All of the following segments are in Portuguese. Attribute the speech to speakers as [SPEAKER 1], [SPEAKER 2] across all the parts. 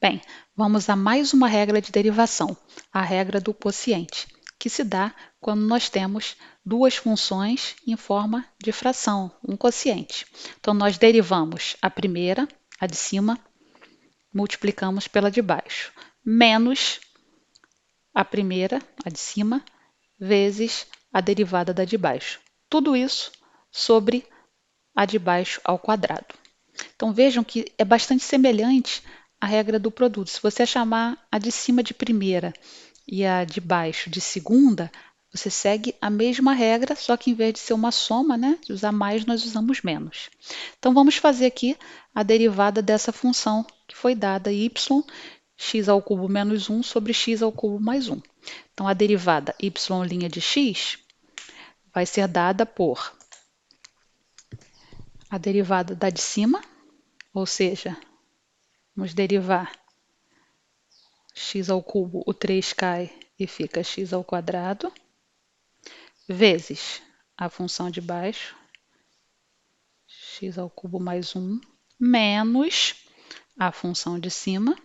[SPEAKER 1] Bem, vamos a mais uma regra de derivação, a regra do quociente, que se dá quando nós temos duas funções em forma de fração, um quociente. Então, nós derivamos a primeira, a de cima, multiplicamos pela de baixo, menos a primeira, a de cima, vezes a derivada da de baixo. Tudo isso sobre a de baixo ao quadrado. Então vejam que é bastante semelhante à regra do produto. Se você chamar a de cima de primeira e a de baixo de segunda, você segue a mesma regra, só que em vez de ser uma soma, né, de usar mais, nós usamos menos. Então vamos fazer aqui a derivada dessa função que foi dada y, x ao cubo menos 1 sobre x ao cubo mais 1. Então a derivada y' de x vai ser dada por a derivada da de cima, ou seja, vamos derivar x ao cubo, o 3 cai e fica x ao quadrado, vezes a função de baixo, x ao cubo mais 1, menos a função de cima,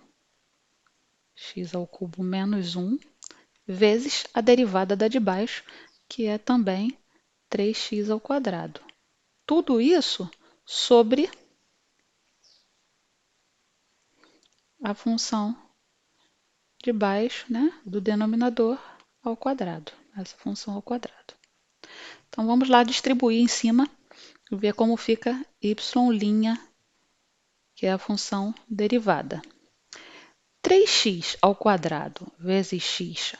[SPEAKER 1] x ao cubo menos 1, vezes a derivada da de baixo, que é também 3x ao quadrado. Tudo isso sobre a função de baixo, né, do denominador ao quadrado, essa função ao quadrado. Então, vamos lá distribuir em cima e ver como fica y', que é a função derivada. 3x ao quadrado vezes x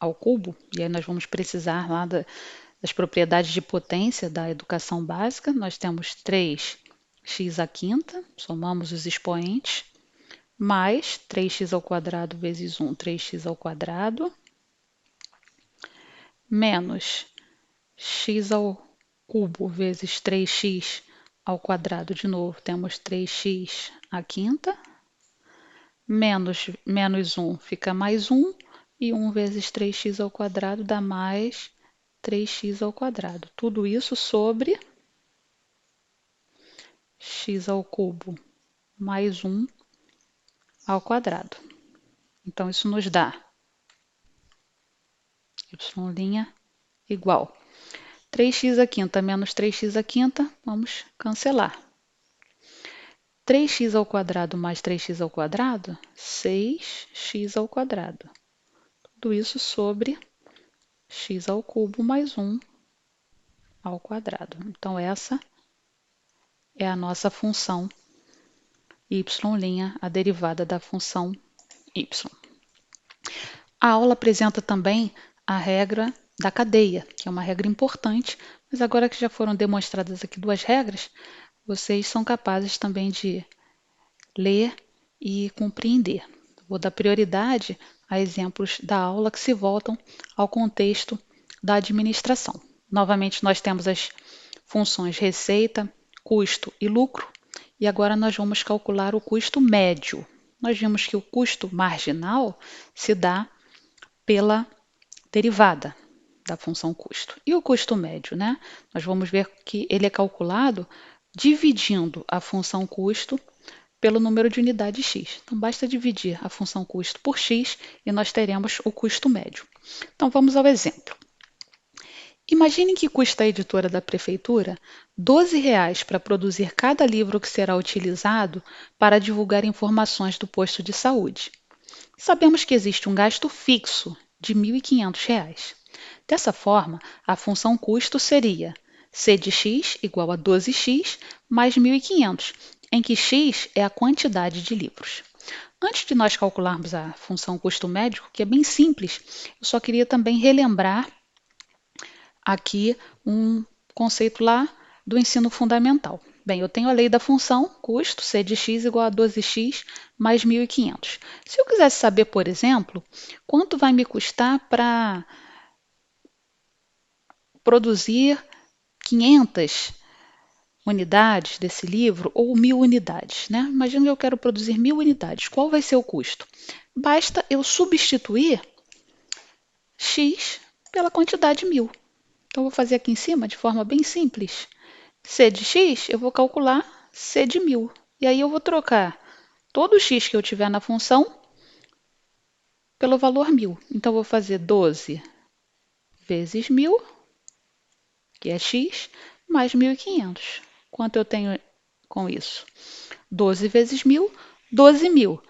[SPEAKER 1] ao cubo, e aí nós vamos precisar lá das propriedades de potência da educação básica. Nós temos 3x à quinta, somamos os expoentes, mais 3x ao quadrado vezes 1, 3x ao quadrado, menos x ao cubo vezes 3x ao quadrado, de novo, temos 3x à quinta, menos 1 fica mais 1, e 1 vezes 3x ao quadrado dá mais 3x ao quadrado. Tudo isso sobre x ao cubo mais 1 ao quadrado. Então, isso nos dá y' igual 3x à quinta menos 3x à quinta, vamos cancelar. 3x ao quadrado mais 3x ao quadrado, 6x ao quadrado. Tudo isso sobre x ao cubo mais 1 ao quadrado. Então, essa é a nossa função y', a derivada da função y. A aula apresenta também a regra da cadeia, que é uma regra importante, mas agora que já foram demonstradas aqui duas regras, vocês são capazes também de ler e compreender. Vou dar prioridade a exemplos da aula que se voltam ao contexto da administração. Novamente, nós temos as funções receita, custo e lucro, e agora nós vamos calcular o custo médio. Nós vimos que o custo marginal se dá pela derivada da função custo. E o custo médio, né? Nós vamos ver que ele é calculado dividindo a função custo pelo número de unidades x. Então, basta dividir a função custo por x e nós teremos o custo médio. Então, vamos ao exemplo. Imagine que custa a editora da prefeitura R$ 12 para produzir cada livro que será utilizado para divulgar informações do posto de saúde. Sabemos que existe um gasto fixo de R$ 1.500. Dessa forma, a função custo seria c de x igual a 12x mais 1.500, em que x é a quantidade de livros. Antes de nós calcularmos a função custo médio, que é bem simples, eu só queria também relembrar aqui um conceito lá do ensino fundamental. Bem, eu tenho a lei da função custo, c de x igual a 12x mais 1.500. Se eu quisesse saber, por exemplo, quanto vai me custar para produzir 500 unidades desse livro ou 1.000 unidades, né? Imagina que eu quero produzir 1.000 unidades. Qual vai ser o custo? Basta eu substituir x pela quantidade 1.000. Então, vou fazer aqui em cima de forma bem simples. C de x, eu vou calcular C de 1.000. E aí eu vou trocar todo x que eu tiver na função pelo valor 1.000. Então, eu vou fazer 12 vezes 1.000, que é x, mais 1.500. Quanto eu tenho com isso? 12 vezes 1.000, 12.000,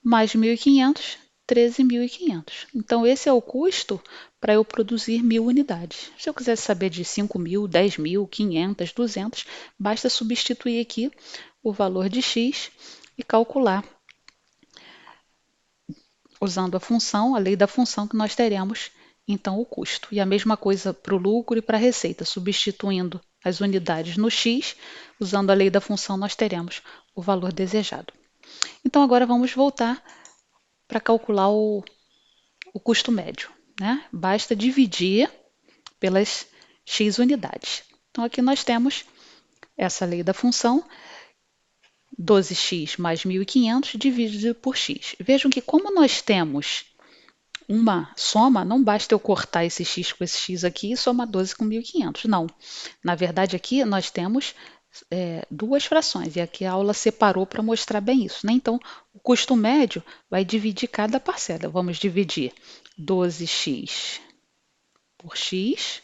[SPEAKER 1] mais 1.500, 13.500. Então, esse é o custo para eu produzir 1.000 unidades. Se eu quisesse saber de 5.000, 10.000, 500, 200, basta substituir aqui o valor de x e calcular usando a função, a lei da função, que nós teremos então o custo. E a mesma coisa para o lucro e para a receita, substituindo as unidades no x, usando a lei da função, nós teremos o valor desejado. Então, agora vamos voltar para calcular o custo médio, né? Basta dividir pelas x unidades. Então, aqui nós temos essa lei da função, 12x mais 1.500 dividido por x. Vejam que como nós temos uma soma, não basta eu cortar esse x com esse x aqui e somar 12 com 1.500. Não. Na verdade, aqui nós temos duas frações, e aqui a aula separou para mostrar bem isso, né? Então, o custo médio vai dividir cada parcela. Vamos dividir 12x por x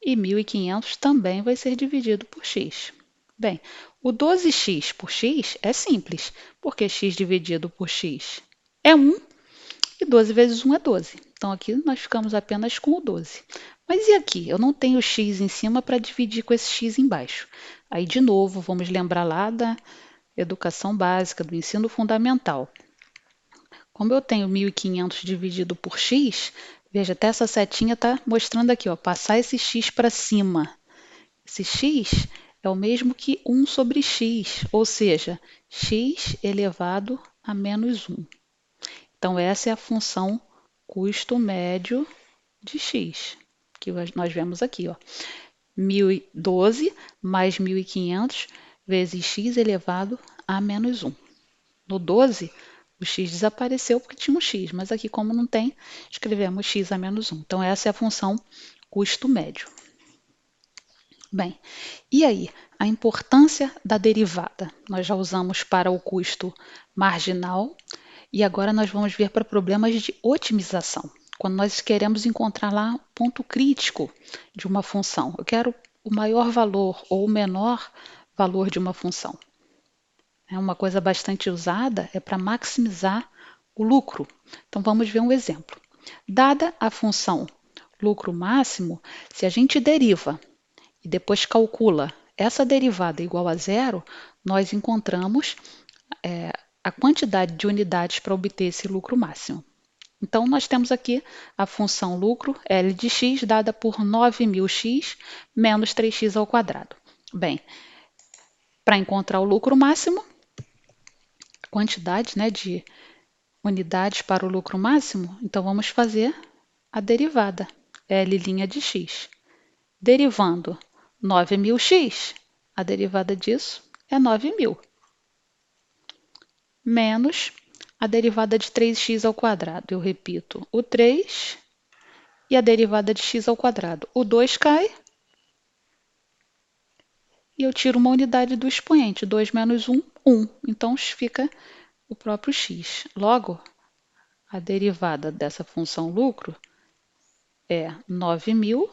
[SPEAKER 1] e 1.500 também vai ser dividido por x. Bem, o 12x por x é simples, porque x dividido por x é 1 e 12 vezes 1 é 12. Então, aqui nós ficamos apenas com o 12. Mas e aqui? Eu não tenho x em cima para dividir com esse x embaixo. Aí, de novo, vamos lembrar lá da educação básica, do ensino fundamental. Como eu tenho 1.500 dividido por x, veja, até essa setinha está mostrando aqui, ó, passar esse x para cima. Esse x é o mesmo que 1 sobre x, ou seja, x elevado a menos 1. Então, essa é a função custo médio de x, que nós vemos aqui, ó. 1.012 mais 1.500 vezes x elevado a menos 1. No 12, o x desapareceu porque tinha um x, mas aqui, como não tem, escrevemos x a menos 1. Então, essa é a função custo médio. Bem, e aí? A importância da derivada. Nós já usamos para o custo marginal e agora nós vamos ver para problemas de otimização. Quando nós queremos encontrar lá o ponto crítico de uma função. Eu quero o maior valor ou o menor valor de uma função. Uma coisa bastante usada é para maximizar o lucro. Então, vamos ver um exemplo. Dada a função lucro máximo, se a gente deriva e depois calcula essa derivada igual a zero, nós encontramos a quantidade de unidades para obter esse lucro máximo. Então, nós temos aqui a função lucro L de x dada por 9.000x menos 3x ao quadrado. Bem, para encontrar o lucro máximo, a quantidade, né, de unidades para o lucro máximo, então vamos fazer a derivada, L' de x. Derivando 9.000x, a derivada disso é 9.000. Menos a derivada de 3x ao quadrado. Eu repito, o 3 e a derivada de x ao quadrado. O 2 cai e eu tiro uma unidade do expoente. 2 menos 1, 1. Então, fica o próprio x. Logo, a derivada dessa função lucro é 9.000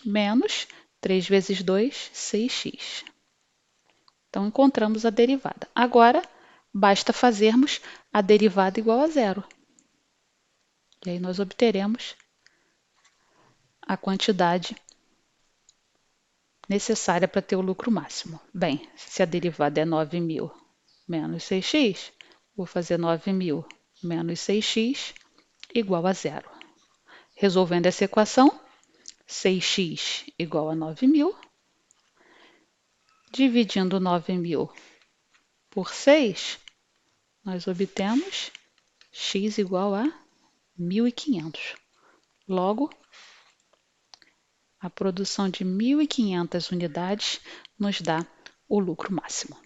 [SPEAKER 1] menos 3 vezes 2, 6x. Então, encontramos a derivada. Agora, basta fazermos a derivada igual a zero. E aí nós obteremos a quantidade necessária para ter o lucro máximo. Bem, se a derivada é 9.000 menos 6x, vou fazer 9.000 menos 6x igual a zero. Resolvendo essa equação, 6x igual a 9.000, dividindo 9.000 por 6, nós obtemos x igual a 1.500. Logo, a produção de 1.500 unidades nos dá o lucro máximo.